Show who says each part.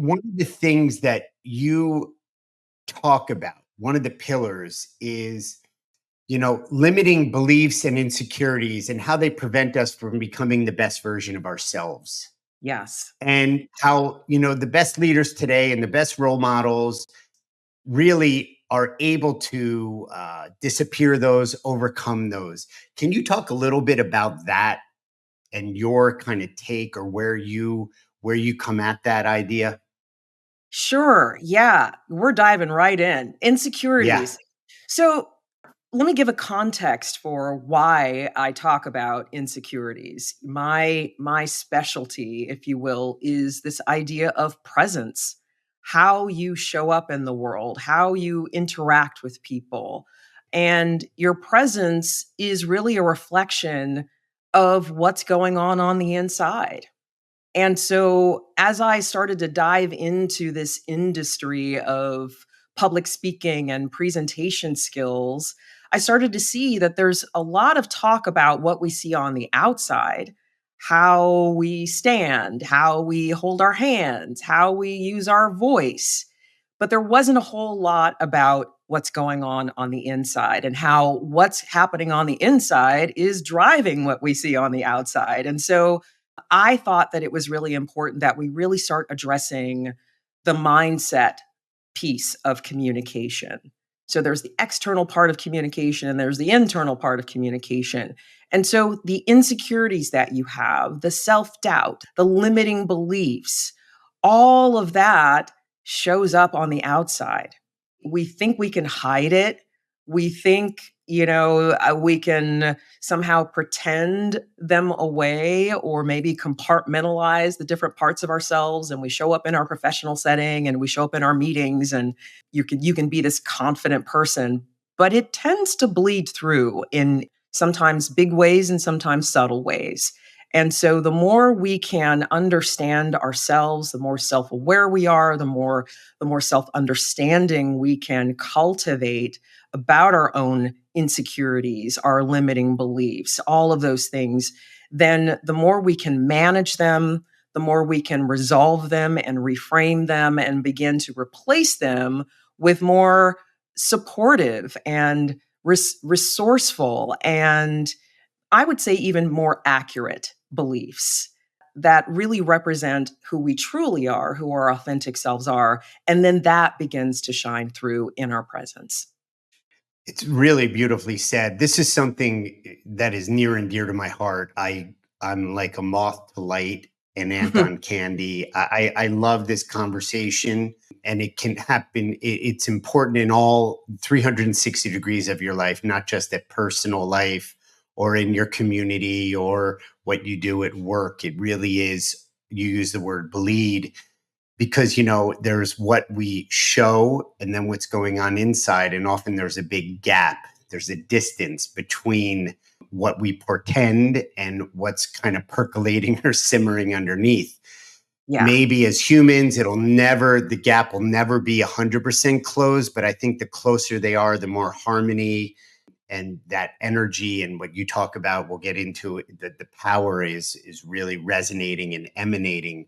Speaker 1: one of the things that you talk about, one of the pillars is, limiting beliefs and insecurities and how they prevent us from becoming the best version of ourselves.
Speaker 2: Yes.
Speaker 1: And how, the best leaders today and the best role models really are able to disappear those, overcome those. Can you talk a little bit about that and your kind of take, or where you come at that idea?
Speaker 2: Sure. Yeah. We're diving right in.
Speaker 1: Yeah.
Speaker 2: Insecurities. So let me give a context for why I talk about insecurities. My specialty, if you will, is this idea of presence. How you show up in the world, how you interact with people. And your presence is really a reflection of what's going on the inside. And so, as I started to dive into this industry of public speaking and presentation skills, I started to see that there's a lot of talk about what we see on the outside, how we stand, how we hold our hands, how we use our voice. But there wasn't a whole lot about what's going on the inside, and how what's happening on the inside is driving what we see on the outside. And so, I thought that it was really important that we really start addressing the mindset piece of communication. So there's the external part of communication and there's the internal part of communication. And so the insecurities that you have, the self doubt, the limiting beliefs, all of that shows up on the outside. We think we can hide it. We think, we can somehow pretend them away or maybe compartmentalize the different parts of ourselves, and we show up in our professional setting and we show up in our meetings, and you can be this confident person, but it tends to bleed through in sometimes big ways and sometimes subtle ways. And so the more we can understand ourselves, the more self-aware we are, the more self-understanding we can cultivate about our own insecurities, our limiting beliefs, all of those things, then the more we can manage them, the more we can resolve them and reframe them and begin to replace them with more supportive and resourceful, and I would say even more accurate beliefs that really represent who we truly are, who our authentic selves are. And then that begins to shine through in our presence.
Speaker 1: It's really beautifully said. This is something that is near and dear to my heart. I'm like a moth to light, an ant on candy. I love this conversation, and it can happen. It's important in all 360 degrees of your life, not just at personal life or in your community or what you do at work. It really is. You use the word bleed because there's what we show and then what's going on inside, and often there's a big gap, there's a distance between what we portend and what's kind of percolating or simmering underneath.
Speaker 2: Yeah.
Speaker 1: Maybe as humans the gap will never be 100% closed, but I think the closer they are, the more harmony and that energy and what you talk about, we'll get into it, the power is really resonating and emanating.